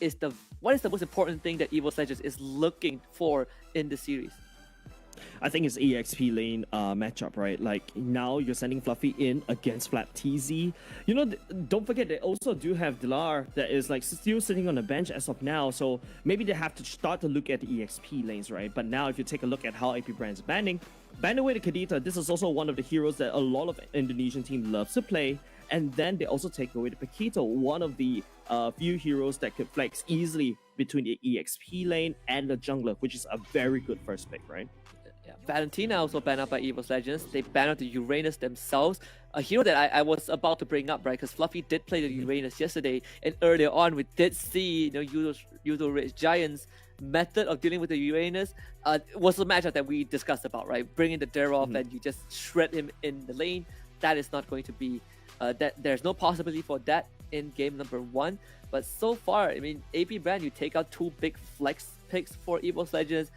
is the most important thing that EVOS Legends is looking for in the series? I think it's EXP lane matchup, right? Like now you're sending Fluffy in against Flat TZ. You know, don't forget they also do have Dilar that is like still sitting on the bench as of now. So maybe they have to start to look at the EXP lanes, right? But now if you take a look at how AP BREN's banning away the Kadita, this is also one of the heroes that a lot of Indonesian team loves to play. And then they also take away the Paquito, one of the few heroes that could flex easily between the EXP lane and the jungler, which is a very good first pick, right? Yeah. Valentina also banned out by EVOS Legends. They banned out the Uranus themselves. A hero that I was about to bring up, right? Because Fluffy did play the Uranus yesterday, and earlier on we did see, you know, Yudo Rage Giants' method of dealing with the Uranus was a matchup that we discussed about, right? Bringing the Derov and you just shred him in the lane. That is not going to be. There's no possibility for that in game number 1. But so far, I mean, AP BREN, you take out 2 big flex picks for EVOS Legends.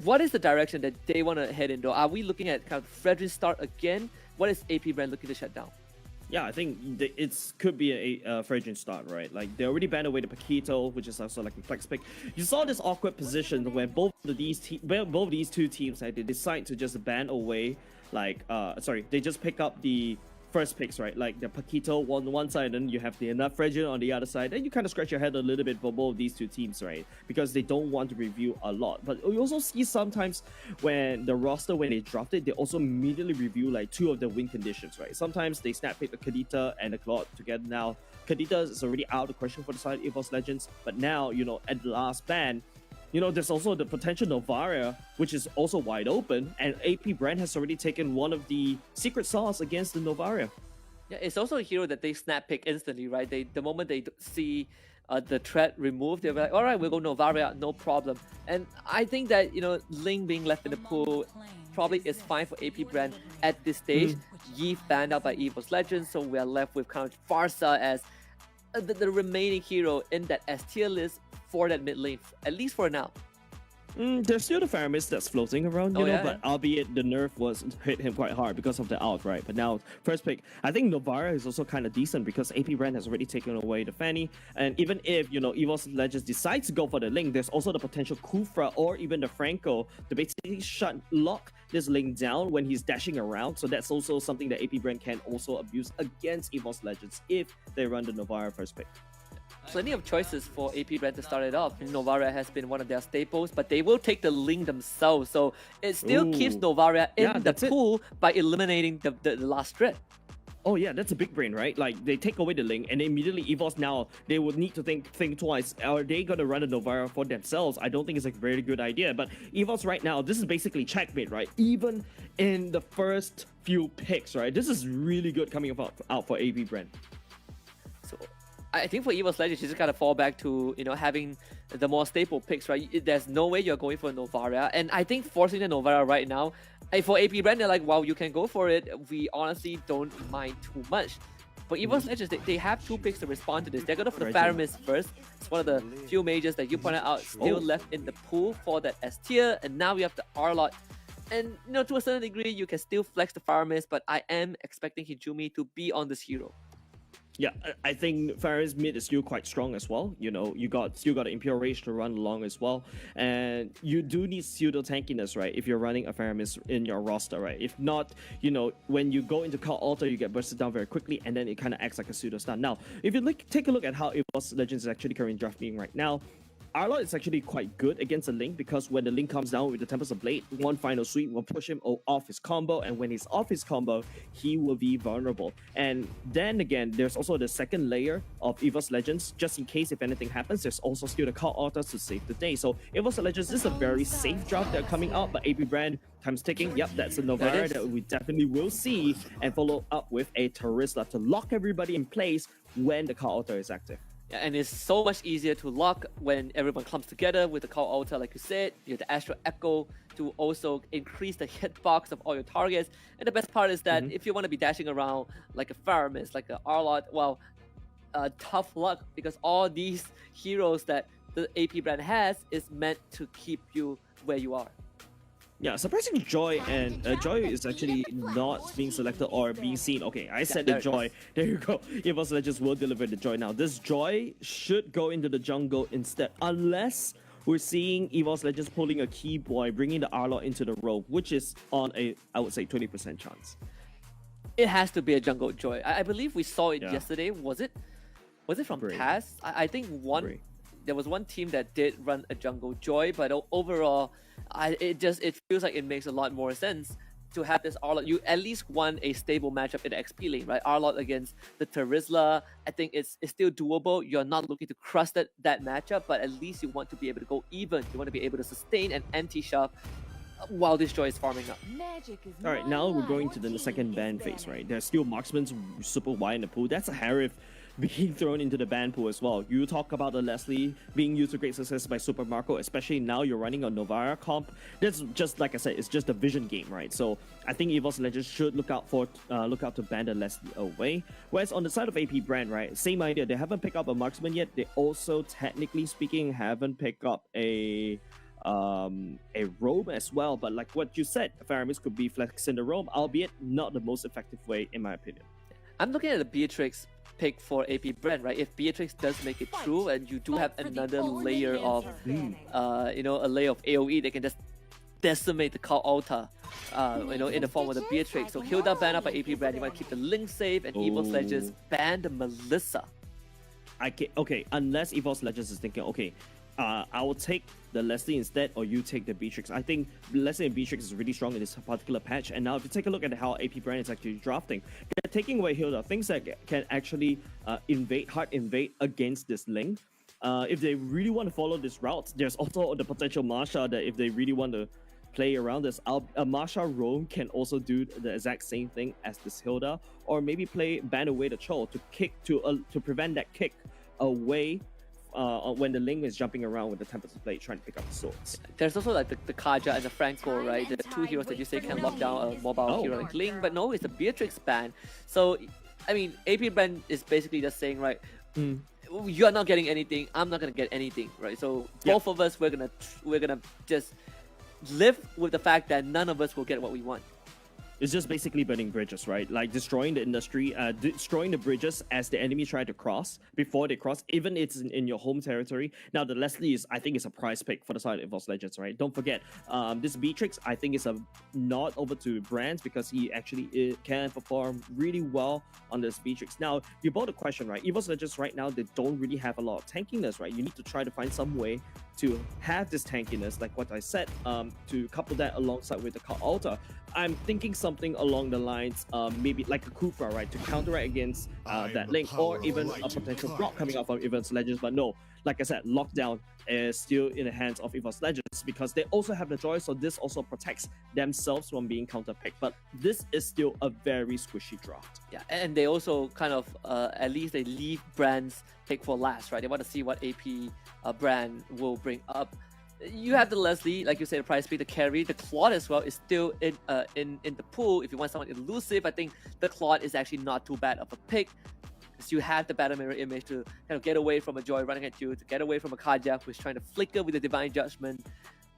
What is the direction that they want to head in, though? Are we looking at kind of Frederick's start again? What is AP BREN looking to shut down? Yeah, I think it could be a Frederick start, right? Like they already banned away the Paquito, which is also like a flex pick. You saw this awkward position where both these two teams, like, they decide to just ban away, like they just pick up the first picks, right? Like the Paquito on one side, and you have the enough Frederick on the other side. Then you kind of scratch your head a little bit for both of these two teams, right? Because they don't want to review a lot. But you also see sometimes when the roster, when they draft it, they also immediately review like 2 of the win conditions, right? Sometimes they snap pick the Kadita and the Claude together. Now Kadita is already out of the question for the side of EVOS Legends, but now, you know, at the last ban, you know, there's also the potential Novaria, which is also wide open, and AP BREN has already taken one of the secret sauce against the Novaria. Yeah, it's also a hero that they snap pick instantly, right? The moment they see the threat removed, they're like, all right, we'll go Novaria, no problem. And I think that, you know, Ling being left in the pool probably is fine for AP BREN at this stage. Yeef banned out by EVOS Legends, so we are left with kind of Farsa as the remaining hero in that S tier list for that mid lane, at least for now. There's still the Faramis that's floating around, you know, but albeit the nerf was hit him quite hard because of the out, right? But now, first pick, I think Novara is also kind of decent because AP BREN has already taken away the Fanny. And even if, you know, EVOS Legends decides to go for the Link, there's also the potential Kufra or even the Franco to basically lock this Link down when he's dashing around. So that's also something that AP BREN can also abuse against EVOS Legends if they run the Novara first pick. Plenty of choices for AP BREN to start it off. Novaria has been one of their staples, but they will take the Link themselves, so it still keeps Novaria in the pool by eliminating the last threat. Oh yeah, that's a big brain, right? Like they take away the Link and immediately EVOS now, they would need to think twice. Are they gonna run a Novaria for themselves? I don't think it's a very good idea. But EVOS right now, this is basically checkmate, right? Even in the first few picks, right? This is really good coming out for AP BREN. So I think for EVOS Legends, you just gotta fall back to, you know, having the more staple picks, right? There's no way you're going for a Novaria, and I think forcing the Novaria right now, for AP BREN, they're like, wow, you can go for it. We honestly don't mind too much. But EVOS Legends, they have 2 picks to respond to this. They're going for the Faramis first. It's one of the few mages that you pointed out still left in the pool for that S tier, and now we have the Arlot. And, you know, to a certain degree, you can still flex the Faramis, but I am expecting Hijumi to be on this hero. Yeah, I think Faramis mid is still quite strong as well. You know, you still got an Imperial Rage to run along as well. And you do need pseudo tankiness, right? If you're running a Faramis in your roster, right? If not, you know, when you go into Cult Altar, you get bursted down very quickly, and then it kind of acts like a pseudo stun. Now, if you take a look at how EVOS Legends is actually currently drafting right now, Arlot is actually quite good against the Link because when the Link comes down with the Tempest of Blade, one final sweep will push him off his combo, and when he's off his combo, he will be vulnerable. And then again, there's also the second layer of EVOS Legends, just in case if anything happens, there's also still the Cult Altars to save the day. So EVOS Legends is a very safe draft that are coming out, but AP BREN, time's ticking. Yep, that's a Novara that we definitely will see, and follow up with a Terizla to lock everybody in place when the Cult Altar is active. Yeah, and it's so much easier to lock when everyone comes together with the Cult Altar, like you said. You have the Astral Echo to also increase the hitbox of all your targets. And the best part is that if you want to be dashing around like a Faramis, like an Arlot, well, tough luck, because all these heroes that the AP BREN has is meant to keep you where you are. Yeah, surprisingly, Joy is actually not being selected or being seen. Okay, I said the there it Joy. is. There you go. EVOS Legends will deliver the Joy now. This Joy should go into the jungle instead, unless we're seeing EVOS Legends pulling a key boy, bringing the Arlot into the rogue, which is on a, I would say, 20% chance. It has to be a jungle joy. I believe we saw it Yeah. yesterday. Was it from BREN. PAS? I think BREN. there was one team that did run a jungle joy, but overall, it feels like it makes a lot more sense to have this Arlot. You at least won a stable matchup in the XP lane, right? Arlot against the Terizla. I think it's still doable. You're not looking to crush that matchup, but at least you want to be able to go even. You want to be able to sustain an anti-shove while this joy is farming up. All right, now we're going to the second ban phase, right? There's still marksmen super wide in the pool. That's a Harif being thrown into the ban pool as well. You talk about the Leslie being used to great success by Super Marco, especially now you're running a Novara comp. That's just, like I said, it's just a vision game, right? So I think EVOS Legends should look out to ban the Leslie away. Whereas on the side of AP BREN, right, same idea. They haven't picked up a marksman yet. They also, technically speaking, haven't picked up a roam as well. But like what you said, Faramis could be flexing the roam, albeit not the most effective way, in my opinion. I'm looking at the Beatrix pick for AP BREN, right? If Beatrix does make it through, and you do have another layer of, a layer of AOE, they can just decimate the cult altar, in the form of the Beatrix. So Hilda banned up by AP BREN. You want to keep the Link safe, and EVOS Legends ban the Melissa. Okay, unless EVOS Legends is thinking, okay, I will take the Leslie instead, or you take the Beatrix. I think Leslie and Beatrix is really strong in this particular patch. And now if you take a look at how AP BREN is actually drafting, they're taking away Hilda, things that can actually hard invade against this link. If they really want to follow this route, there's also the potential Marsha that if they really want to play around this, Marsha Roam can also do the exact same thing as this Hilda, or maybe ban away the Chol to prevent that kick away when the Ling is jumping around with the Tempest Blade trying to pick up the swords. There's also like the Kaja and the Franco, right? The two heroes that you say can lock down a mobile hero like Ling, but no, it's a Beatrix ban. So, I mean, AP BREN is basically just saying, right, you're not getting anything, I'm not gonna get anything, right? So both of us, we're gonna just live with the fact that none of us will get what we want. It's just basically burning bridges, right? Like destroying the industry, destroying the bridges as the enemy try to cross, before they cross, even it's in your home territory. Now, the Leslie I think, is a prize pick for the side of EVOS Legends, right? Don't forget, this Beatrix, I think, is a nod over to Brands because he actually can perform really well on this Beatrix. Now, you brought a question, right? EVOS Legends right now, they don't really have a lot of tankiness, right? You need to try to find some way to have this tankiness, like what I said, to couple that alongside with the Cult Altar. I'm thinking something along the lines, maybe like a Kufra, right, to counteract against that Link, or even a potential block coming out from EVOS Legends. But no, like I said, lockdown is still in the hands of EVOS Legends because they also have the Joy, so this also protects themselves from being counterpicked. But this is still a very squishy draft. Yeah, and they also kind of, at least they leave Brand's pick for last, right? They want to see what AP Brand will bring up. You have the Leslie, like you said, the prize pick, the carry, the Claude as well is still in the pool. If you want someone elusive, I think the Claude is actually not too bad of a pick. Because you have the battle mirror image to kind of get away from a Joy running at you, to get away from a Kaja who's trying to flicker with the Divine Judgment.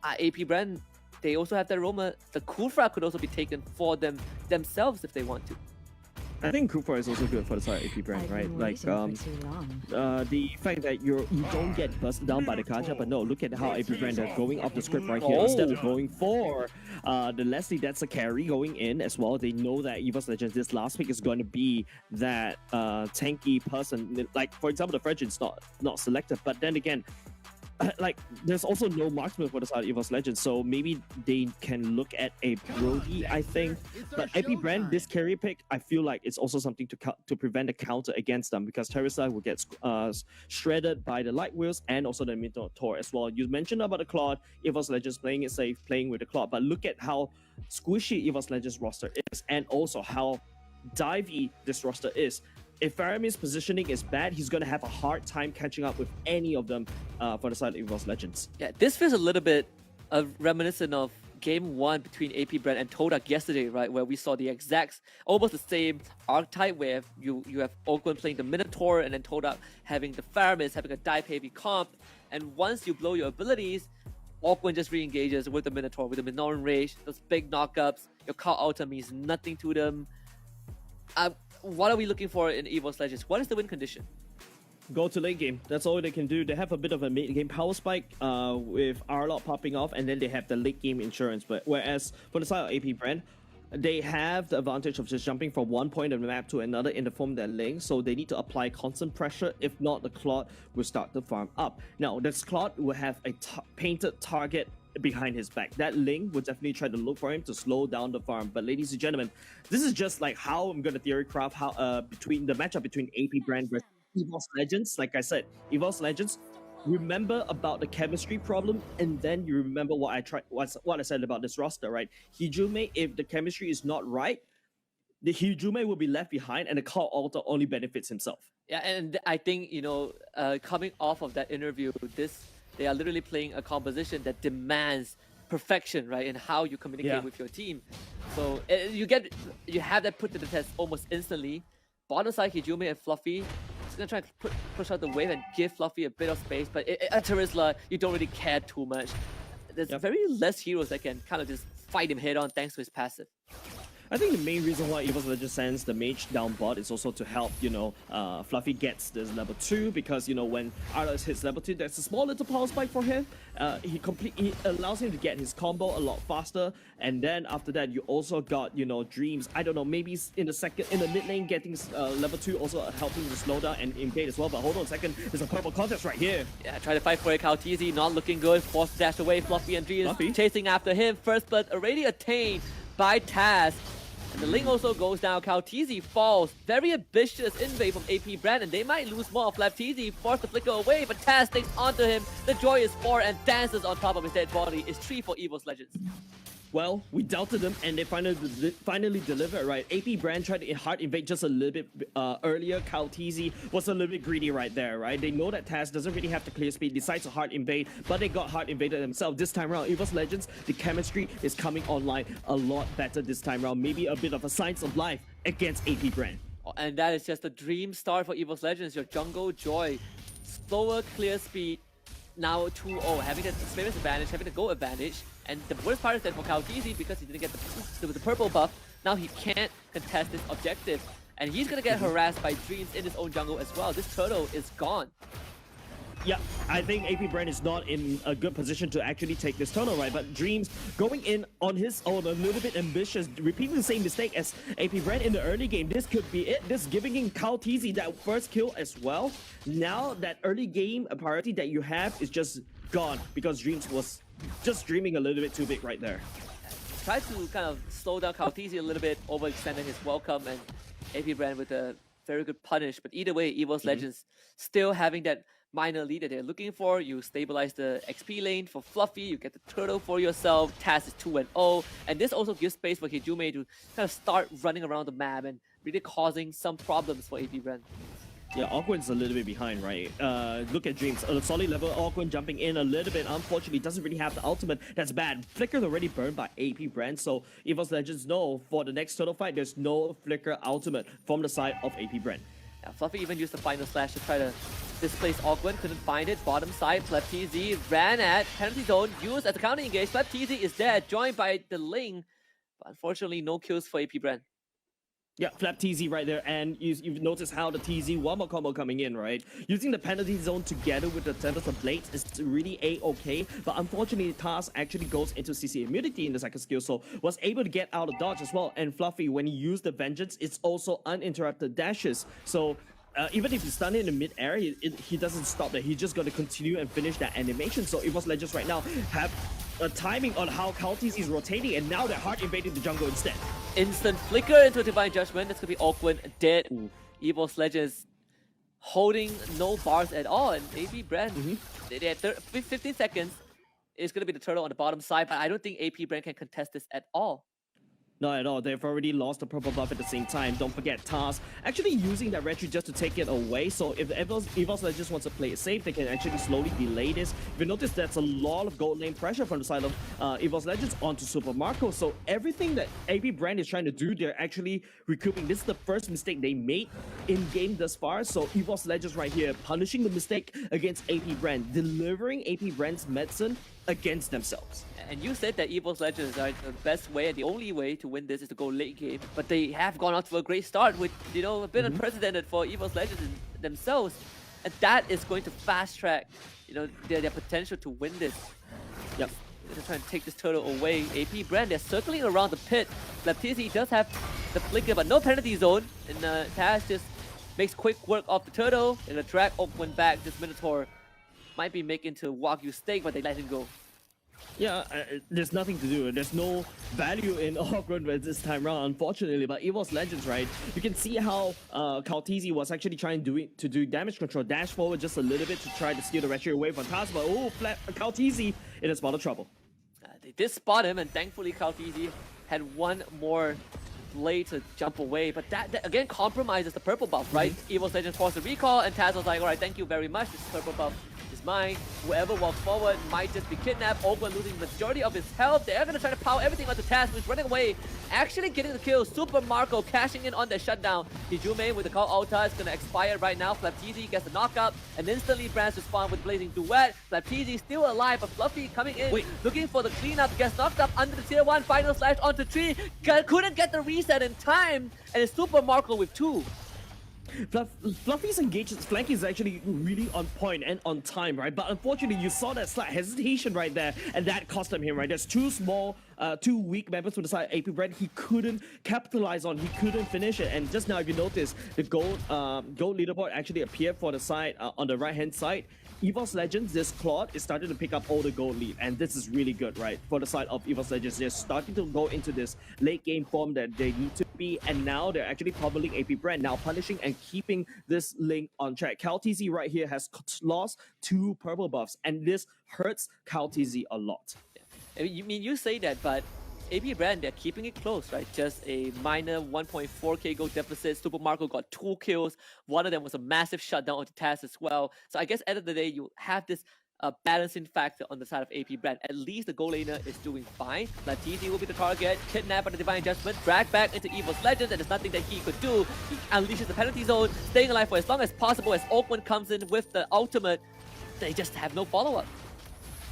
AP Brand, they also have the Roma. The Kufra could also be taken for themselves if they want to. I think Kufra is also good for the side of AP BREN, right? Like the fact that you don't get busted down by the Kaja, but no, look at how AP BREN are going off the script right here. Instead of going for the Leslie, that's a carry going in as well. They know that EVOS Legends, this last pick is going to be that tanky person. Like, for example, the French is not selected, but then again, like, there's also no marksman for the side of EVOS Legends, so maybe they can look at a Brody, I think. But AP BREN, this carry pick, I feel like it's also something to prevent a counter against them, because Teresa will get shredded by the Light Wheels and also the Minotaur as well. You mentioned about the Claude, EVOS Legends playing it safe, playing with the Claude, but look at how squishy EVOS Legends roster is, and also how divey this roster is. If Faramir's positioning is bad, he's going to have a hard time catching up with any of them for the side of EVOS Legends. Yeah, this feels a little bit reminiscent of Game 1 between AP BREN and Todak yesterday, right? Where we saw the exact, almost the same archetype where you have Oakland playing the Minotaur and then Todak having the Faramis, having a dive-heavy comp. And once you blow your abilities, Awkward just re-engages with the Minotaur, with the Minoran Rage, those big knockups. Your call ulti means nothing to them. What are we looking for in EVOS Legends? What is the win condition? Go to late game. That's all they can do. They have a bit of a mid game power spike with R-Lot popping off, and then they have the late game insurance. But whereas for the side of AP BREN, they have the advantage of just jumping from one point of the map to another in the form of their link, so they need to apply constant pressure. If not, the Claude will start to farm up. Now, this Claude will have a painted target behind his back. That Link would definitely try to look for him to slow down the farm. But ladies and gentlemen, this is just like how I'm going to theory craft how between the matchup between AP BREN versus EVOS Legends. Like I said, EVOS Legends, remember about the chemistry problem, and then you remember what I said about this roster, right? Hijume, if the chemistry is not right, the Hijume will be left behind, and the Call Alter only benefits himself. Yeah, and I think, you know, coming off of that interview, they are literally playing a composition that demands perfection, right, in how you communicate with your team. So you have that put to the test almost instantly. Bottom side, Hijume and Fluffy, it's gonna try to push out the wave and give Fluffy a bit of space, but at Terizla, you don't really care too much. There's very less heroes that can kind of just fight him head on thanks to his passive. I think the main reason why EVOS Legends sends the mage down bot is also to help, you know, Fluffy gets this level 2, because, you know, when Arlos hits level 2, there's a small little power spike for him. He allows him to get his combo a lot faster, and then after that, you also got, you know, Dreams. I don't know, maybe in the mid lane getting level 2 also helping to slow down and invade as well. But hold on a second, there's a purple contest right here. Yeah, try to fight for it. Kaltizi not looking good, forced to dash away. Fluffy and Dreams chasing after him. First blood already attained by Taz. And the Link also goes down. Kaltizi falls. Very ambitious invade from AP BREN, and they might lose more of Flaptizi, forced to flicker away, but Taz sticks onto him. The joy is 4 and dances on top of his dead body. It's 3 for EVOS Legends. Well, we doubted them, and they finally delivered, right? AP BREN tried to hard invade just a little bit earlier. Kaltizi was a little bit greedy right there, right? They know that Taz doesn't really have the clear speed, decides to hard invade, but they got hard invaded themselves. This time around, EVOS Legends, the chemistry is coming online a lot better this time around. Maybe a bit of a science of life against AP BREN. And that is just a dream start for EVOS Legends. Your jungle joy, slower clear speed, now 2-0, having the experience advantage, having the goal advantage. And the worst part is that for Kaltizi, because he didn't get the purple buff, now he can't contest this objective. And he's gonna get harassed by Dreams in his own jungle as well. This turtle is gone. Yeah, I think AP BREN is not in a good position to actually take this turtle, right? But Dreams going in on his own, a little bit ambitious, repeating the same mistake as AP BREN in the early game. This could be it. This giving Kaltizi that first kill as well. Now that early game priority that you have is just gone, because Dreams was just dreaming a little bit too big right there. Tried to kind of slow down Kaltizi a little bit, overextending his welcome, and AP BREN with a very good punish. But either way, EVOS Legends still having that minor lead that they're looking for. You stabilize the XP lane for Fluffy, you get the turtle for yourself. Taz is 2-0, and this also gives space for Hijume to kind of start running around the map and really causing some problems for AP BREN. Yeah, Awkward's a little bit behind, right? Look at Dreams, a solid level. Awkward jumping in a little bit. Unfortunately, doesn't really have the ultimate. That's bad. Flicker's already burned by AP BREN, so EVOS Legends know for the next turtle fight, there's no Flicker ultimate from the side of AP BREN. Yeah, Fluffy even used the final slash to try to displace Awkward, couldn't find it. Bottom side, Flaptizi ran at penalty zone, used as a counter engage. Flaptizi is there, joined by the Ling, but unfortunately no kills for AP BREN. Yeah, Flap TZ right there, and you've noticed how the TZ one more combo coming in, right? Using the penalty zone together with the Tempest of Blades is really a-okay, but unfortunately, Taz actually goes into CC immunity in the second skill, so was able to get out of dodge as well. And Fluffy, when he used the Vengeance, it's also uninterrupted dashes, so even if he's stunned in the mid-air, he doesn't stop there. He's just going to continue and finish that animation. So EVOS Legends right now have a timing on how Kaltizi is rotating, and now they're hard invading the jungle instead. Instant flicker into Divine Judgment. That's going to be Awkward dead. EVOS Legends holding no bars at all. And AP BREN, they had 15 seconds. It's going to be the turtle on the bottom side, but I don't think AP BREN can contest this at all. Not at all. They've already lost the purple buff at the same time. Don't forget Taz actually using that retreat just to take it away. So if the EVOS Legends wants to play it safe, they can actually slowly delay this. If you notice, that's a lot of gold lane pressure from the side of EVOS Legends onto Super Marco. So everything that AP BREN is trying to do, they're actually recouping. This is the first mistake they made in game thus far. So EVOS Legends right here punishing the mistake against AP BREN, delivering AP BREN's medicine against themselves. And you said that EVOS Legends are the best way and the only way to win this is to go late game, but they have gone out to a great start, which, you know, a bit unprecedented for EVOS Legends themselves, and that is going to fast track, you know, their potential to win this. Yep. They're trying to take this turtle away. AP BREN, they're circling around the pit. Baptiste does have the flicker, but no penalty zone, and Taz just makes quick work of the turtle, and the drag went back. This Minotaur might be making to Wagyu steak, but they let him go. Yeah, there's nothing to do. There's no value in Awkward this time around, unfortunately. But EVOS Legends, right? You can see how Kaltizi was actually trying to do damage control, dash forward just a little bit to try to steal the retreat away from Taz. But oh, Kaltizi in a spot of trouble. They did spot him, and thankfully Kaltizi had one more blade to jump away. But that again compromises the purple buff, right? EVOS Legends forced a recall, and Taz was like, all right, thank you very much. This purple buff is mine. Whoever walks forward might just be kidnapped. Oakland losing the majority of his health. They're going to try to power everything onto Taz, who's running away. Actually getting the kill. Super Marco cashing in on the shutdown. Hijume with the call Ulta is going to expire right now. Flaptizi gets the knockup, and instantly Brands respond with Blazing Duet. Flaptizi still alive, but Fluffy coming in, looking for the cleanup. Gets knocked up under the tier 1. Final slash onto 3. Couldn't get the reset in time, and it's Super Marco with 2. Fluffy's engagement flanking is actually really on point and on time, right? But unfortunately, you saw that slight hesitation right there, and that cost him, right? There's two weak members to the side. AP BREN, he couldn't capitalize on, he couldn't finish it. And just now, if you notice, the gold leaderboard actually appeared for the side on the right-hand side. EVOS Legends, this Claude is starting to pick up all the gold lead, and this is really good, right? For the side of EVOS Legends, they're starting to go into this late game form that they need to be, and now they're actually pummeling AP BREN, now punishing and keeping this link on track. KalTZ right here has lost 2 purple buffs, and this hurts KalTZ a lot. I mean, you say that, but AP BREN, they're keeping it close, right? Just a minor 1.4k gold deficit. Super Marco got 2 kills. One of them was a massive shutdown onto Taz as well. So I guess at the end of the day, you have this balancing factor on the side of AP BREN. At least the gold laner is doing fine. Latizi will be the target, kidnapped by the Divine Judgment, dragged back into EVOS Legends, and there's nothing that he could do. He unleashes the penalty zone, staying alive for as long as possible. As Oakman comes in with the ultimate, they just have no follow-up.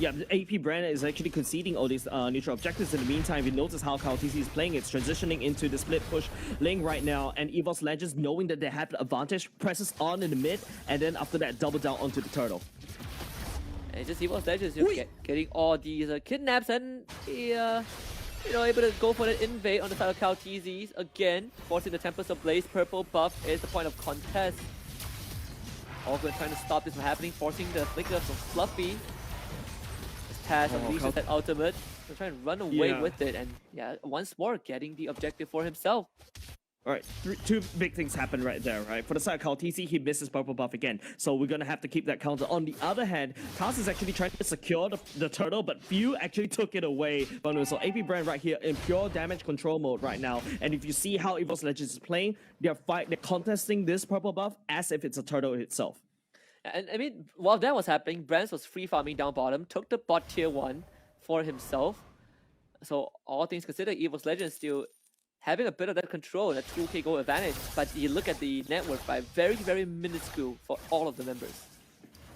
Yeah, AP BREN is actually conceding all these neutral objectives. In the meantime, we notice how KalTZ is playing. It's transitioning into the split push lane right now, and EVOS Legends, knowing that they have the advantage, presses on in the mid, and then after that, double down onto the turtle. And just EVOS Legends getting all these kidnaps, and you know, able to go for the invade on the side of KalTZ again, forcing the Tempest of Blaze. Purple buff is the point of contest. Also trying to stop this from happening, forcing the flicker from Fluffy. Taz unleashes that ultimate. They're trying to run away with it, and yeah, once more getting the objective for himself. All right, 2 big things happen right there, right? For the side of KalTZ, he misses purple buff again, so we're gonna have to keep that counter. On the other hand, Taz is actually trying to secure the turtle, but Few actually took it away from him. So AP BREN right here in pure damage control mode right now, and if you see how EVOS Legends is playing, they're contesting this purple buff as if it's a turtle itself. And I mean, while that was happening, Brands was free farming down bottom, took the bot tier 1 for himself. So all things considered, EVOS Legends still having a bit of that control and a 2k gold advantage. But you look at the network, by very, very minuscule for all of the members.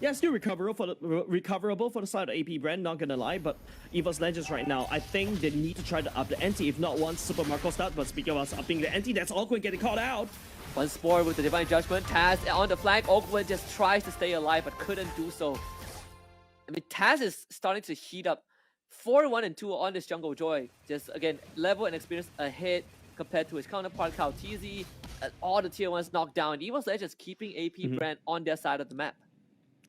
Yeah, still recoverable for the side of AP BREN, not gonna lie, but EVOS Legends right now, I think they need to try to up the ante, if not once Super Marco starts. But speaking of us upping the ante, that's Awkward getting caught out. Once more with the Divine Judgment, Taz on the flank. Oakwood just tries to stay alive, but couldn't do so. I mean, Taz is starting to heat up 4-1 and 2 on this Jungle Joy. Just, again, level and experience ahead compared to his counterpart, KalTZ. All the tier 1s knocked down. EVOS Legends keeping AP BREN on their side of the map.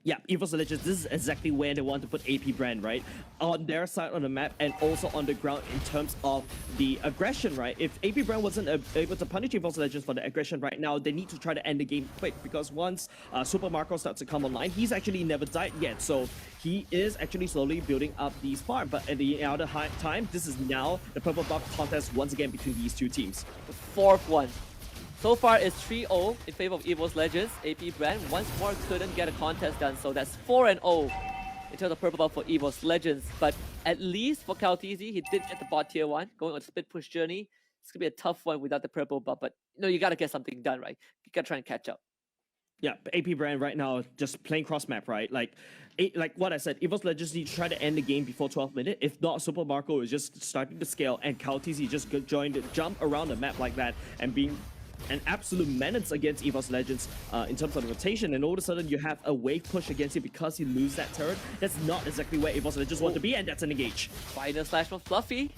Yeah, EVOS Legends, this is exactly where they want to put AP BREN, right? On their side on the map and also on the ground in terms of the aggression, right? If AP BREN wasn't able to punish EVOS Legends for the aggression right now, they need to try to end the game quick, because once Super Marco starts to come online, he's actually never died yet. So he is actually slowly building up these farm. But at the other time, this is now the purple buff contest once again between these 2 teams. The 4th one. So far, it's 3-0 in favor of EVOS Legends. AP BREN once more couldn't get a contest done, so that's 4-0 in terms of purple buff for EVOS Legends. But at least for KalTZ, he did get the bot tier 1, going on a split push journey. It's gonna be a tough one without the purple buff, but you know, you gotta get something done, right? You gotta try and catch up. Yeah, AP BREN right now just playing cross map, right? Like what I said, EVOS Legends need to try to end the game before 12 minutes. If not, Super Marco is just starting to scale, and KaoTZ just jump around the map like that and being an absolute menace against EVOS Legends in terms of the rotation. And all of a sudden, you have a wave push against you because you lose that turret. That's not exactly where EVOS Legends want to be, and that's an engage. Final slash from Fluffy.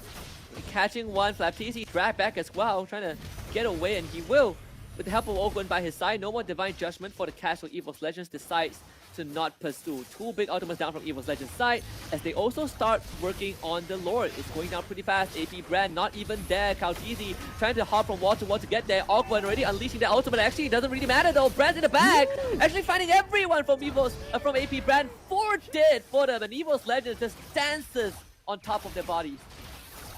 Catching one, FlapTZ dragged back as well, trying to get away, and he will. With the help of Ogun by his side, no more Divine Judgment for the catch, so EVOS Legends decides to not pursue. Two big ultimates down from EVOS Legends' side, as they also start working on the Lord. It's going down pretty fast. AP BREN not even there. KaoTZ trying to hop from wall to wall to get there. Ogun already unleashing the ultimate. Actually, it doesn't really matter though. BREN's in the bag. Actually finding everyone from from AP BREN. 4 dead for them, and EVOS Legends just dances on top of their bodies.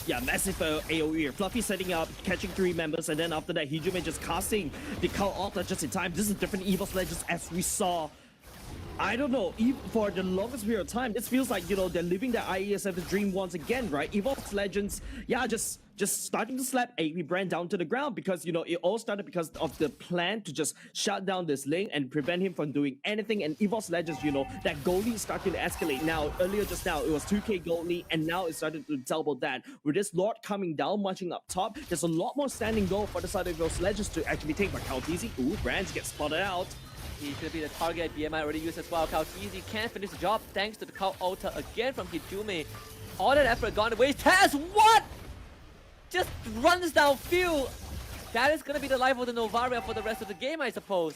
Yeah, massive AoE. Fluffy setting up, catching 3 members, and then after that, Hijume just casting the Cult Altar just in time. This is different EVOS Legends as we saw. I don't know, for the longest period of time, this feels like, you know, they're living their IES7 dream once again, right? EVOS Legends, yeah, just starting to slap AP BREN down to the ground because, you know, it all started because of the plan to just shut down this lane and prevent him from doing anything. And EVOS Legends, you know, that gold lead started to escalate. Now, earlier just now, it was 2k gold lead, and now it started to double that. With this Lord coming down, marching up top, there's a lot more standing goal for the side of EVOS Legends to actually take. But KaoTZ, ooh, BREN gets spotted out. He's going to be the target. BMI already used as well. KaoTZ can't finish the job thanks to the Cult Altar again from Hijume. All that effort gone to waste. Taz, what? Just runs downfield. That is going to be the life of the Novaria for the rest of the game, I suppose.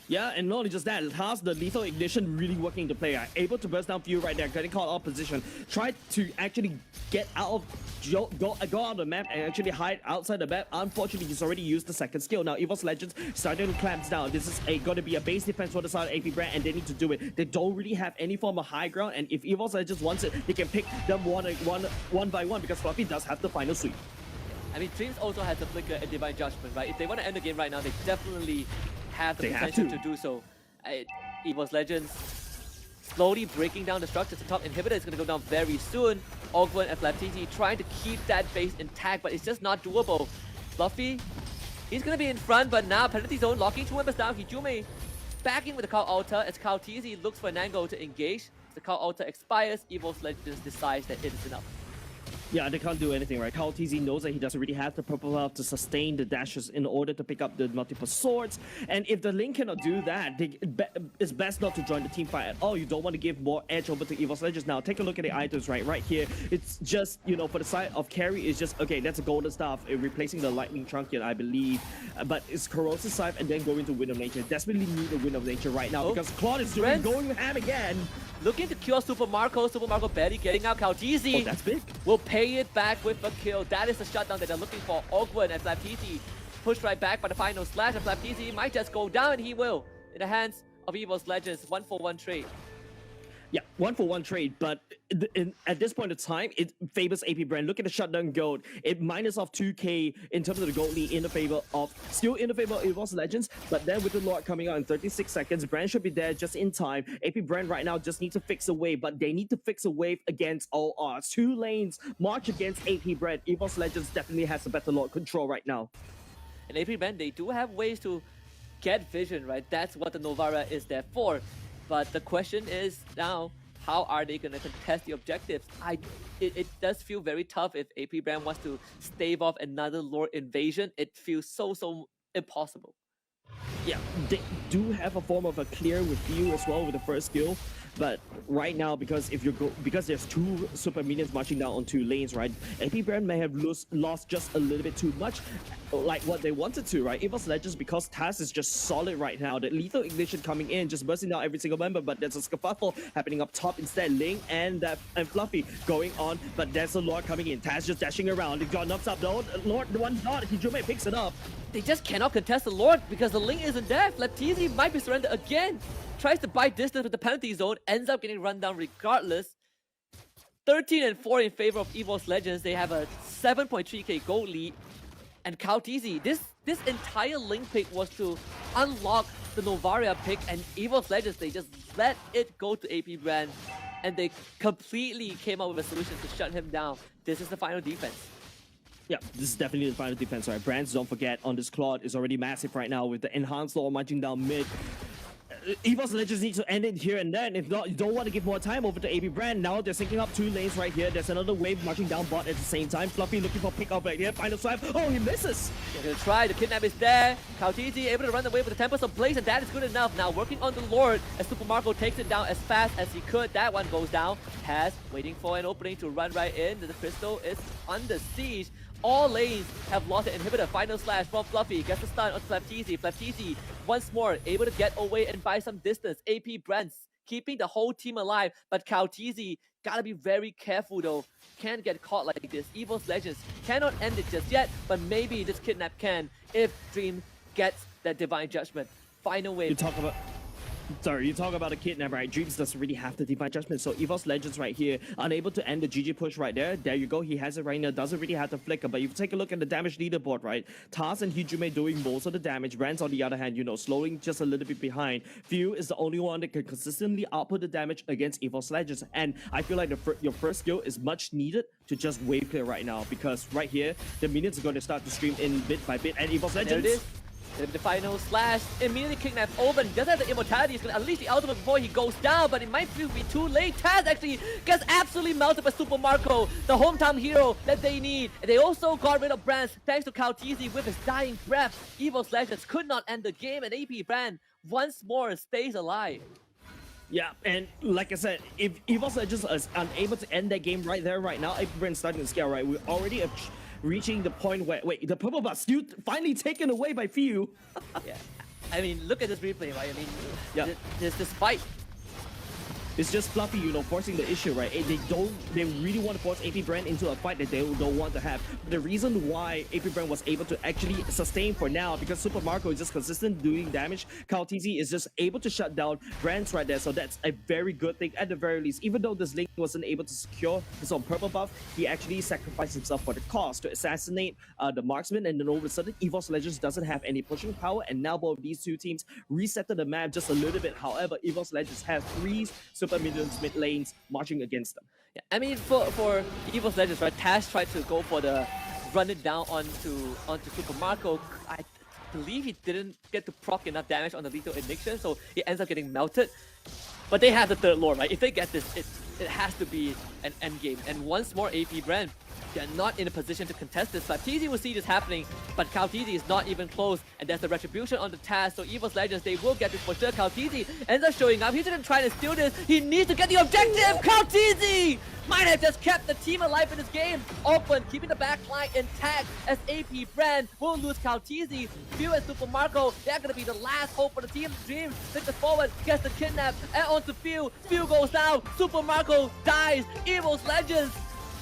Yeah, and not only just that, has the lethal ignition really working into play. Able to burst down field right there, getting caught out position. Tried to actually get out of, go out of the map and actually hide outside the map. Unfortunately, he's already used the second skill. Now, EVOS Legends starting to clamp down. This is going to be a base defense for the side of AP BREN, and they need to do it. They don't really have any form of high ground, and if EVOS Legends wants it, they can pick them one by one because Fluffy does have the final sweep. I mean, Dreams also has the Flicker and Divine Judgment, right? If they want to end the game right now, they definitely have the potential to do so. EVOS Legends slowly breaking down the structure. The top inhibitor is going to go down very soon. Ogwen and FlapTZ trying to keep that base intact, but it's just not doable. Fluffy, he's going to be in front, but now penalty zone locking 2 members down. Hijume backing with the Cult Altar as KaoTZ looks for an angle to engage. The Cult Altar expires. EVOS Legends decides that it is enough. Yeah, they can't do anything, right? KaoTZ knows that he doesn't really have the purple buff to sustain the dashes in order to pick up the multiple swords. And if the lane cannot do that, it's best not to join the team fight at all. You don't want to give more edge over to EVOS Legends. Now, take a look at the items, right here. It's just, you know, for the side of carry, it's just, okay, that's a golden staff, replacing the lightning truncheon, I believe. But it's corrosive scythe and then going to Wind of Nature. Desperately need a Wind of Nature right now because Claude is going ham again. Looking to kill Super Marco. Super Marco barely getting out. KaoTZ. Oh, that's big. Will pay it back with a kill. That is the shutdown that they're looking for. Ogwen and FlapTZ pushed right back by the final slash. And FlapTZ might just go down, and he will. In the hands of EVOS Legends. 1-for-1 trade. Yeah, 1-for-1 trade, but at this point in time, it favors AP BREN. Look at the shutdown gold. It minus off 2k in terms of the gold lead still in the favor of EVOS Legends, but then with the Lord coming out in 36 seconds, BREN should be there just in time. AP BREN right now just need to fix a wave, but they need to fix a wave against all odds. 2 lanes march against AP BREN. EVOS Legends definitely has a better Lord control right now. And AP BREN, they do have ways to get vision, right? That's what the Novaria is there for. But the question is now, how are they going to contest the objectives? It does feel very tough if AP BREN wants to stave off another Lord invasion. It feels so impossible. Yeah, they do have a form of a clear with you as well with the first skill. But right now, because there's 2 super minions marching down on 2 lanes, right? AP BREN may have lost just a little bit too much, like what they wanted to, right? EVOS Legends, because Taz is just solid right now. The lethal ignition coming in, just bursting down every single member, but there's a scuffle happening up top instead. Ling and Fluffy going on, but there's a Lord coming in. Taz just dashing around. He got knocks up. The Lord, the one dot. Hijume picks it up. They just cannot contest the Lord because the Ling isn't there. FlapTZ might be surrendered again. Tries to buy distance with the penalty zone, ends up getting run down regardless. 13-4 in favor of EVOS Legends. They have a 7.3k gold lead. And KaoTZ, this entire Link pick was to unlock the Novaria pick, and EVOS Legends, they just let it go to AP BREN, and they completely came up with a solution to shut him down. This is the final defense. Yeah, this is definitely the final defense, right? Brands, don't forget, on this Claude is already massive right now with the enhanced lore marching down mid. EVOS Legends need to end it here and then. If not, you don't want to give more time over to AB Brand. Now they're syncing up 2 lanes right here. There's another wave marching down bot at the same time. Fluffy looking for pick up right here. Final swipe. Oh, he misses. They're gonna try. The kidnap is there. Kautisi able to run away with the Tempest of Blaze, and that is good enough. Now working on the Lord as Super Marco takes it down as fast as he could. That one goes down. Has waiting for an opening to run right in. The crystal is under siege. All lanes have lost an inhibitor. Final slash from Fluffy. Gets the stun on Flapteezy. Flapteezy once more able to get away and buy some distance. AP Brents keeping the whole team alive. But Kautisi gotta be very careful though. Can't get caught like this. EVOS Legends cannot end it just yet. But maybe this kidnap can if Dream gets that Divine Judgment. Final wave. You talk about a kidnap, right? Dreams doesn't really have the Divine Judgment, so EVOS Legends right here, unable to end the GG push right there. There you go, he has it right now, doesn't really have the flicker, but if you take a look at the damage leaderboard, right? Taz and Hijume doing most of the damage. Brands, on the other hand, you know, slowing just a little bit behind. Few is the only one that can consistently output the damage against EVOS Legends, and I feel like your first skill is much needed to just wave clear right now, because right here, the minions are going to start to stream in bit by bit, and EVOS Legends... There it is. The final slash immediately kidnaps Open. Doesn't have the immortality. He's gonna unleash the ultimate before he goes down, but it might be too late. Taz actually gets absolutely melted by Super Marco, the hometown hero that they need. And they also got rid of Brands thanks to Kautisi with his dying breath. EVOS Legends could not end the game, and AP Brand once more stays alive. Yeah, and like I said, if EVOS Legends is unable to end that game right there, right now, AP Brand starting to scale, right? We're already reaching the point where, wait, the purple buff still finally taken away by Few. Yeah, I mean, look at this replay, right? I mean, yeah, there's this fight. It's just Fluffy, you know, forcing the issue, right? They really want to force AP Brand into a fight that they don't want to have. But the reason why AP Brand was able to actually sustain for now, because Super Marco is just consistent doing damage. Kautisi is just able to shut down Brands right there. So that's a very good thing at the very least. Even though this link wasn't able to secure his own purple buff, he actually sacrificed himself for the cause to assassinate the marksman. And then all of a sudden, EVOS Legends doesn't have any pushing power. And now both of these two teams reset the map just a little bit. However, EVOS Legends have 3 super minions mid lanes marching against them. Yeah, I mean, for EVOS Legends, right? Taz tried to go for the run it down onto Super Marco. I believe he didn't get to proc enough damage on the lethal ignition, so he ends up getting melted. But they have the third lord, right? If they get this, it has to be an end game. And once more, AP Brand, they're not in a position to contest this. Flapteezy will see this happening, but Kautisi is not even close, and there's the retribution on the Taz. So EVOS Legends, they will get this for sure. Kautisi ends up showing up. He didn't try to steal this. He needs to get the objective. Kautisi might have just kept the team alive in this game. Open, keeping the back line intact as AP Brand will lose Kautisi. Few and Super Marco, they're gonna be the last hope for the team. Dream sticks forward, gets the kidnap, and onto Few. Few goes down. Super Marco dies. EVOS Legends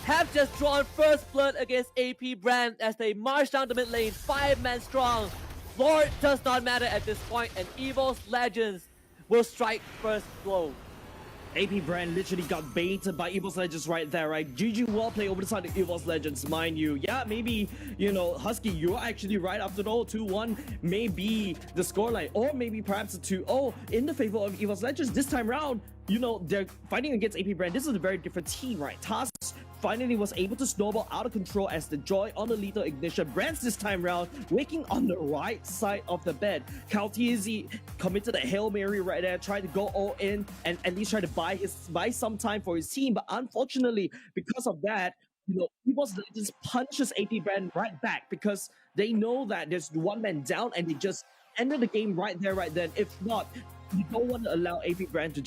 have just drawn first blood against AP Brand as they march down the mid lane, 5-man strong. Lord does not matter at this point, and EVOS Legends will strike first blow. AP Brand literally got baited by EVOS Legends right there, right? GG well play over the side of EVOS Legends, mind you. Yeah, maybe, you know, Husky, you're actually right after all. 2-1 may be the scoreline, or maybe perhaps a 2-0 in the favor of EVOS Legends. This time round, you know, they're fighting against AP Brand. This is a very different team, right? Taz finally was able to snowball out of control as the joy on the lethal ignition. Brands this time round waking on the right side of the bed. Kautisi committed a Hail Mary right there, tried to go all in and at least try to buy some time for his team. But unfortunately, because of that, you know, EVOS just punches AP Brand right back because they know that there's one man down and they just ended the game right there, right then. If not, you don't want to allow AP Brand to just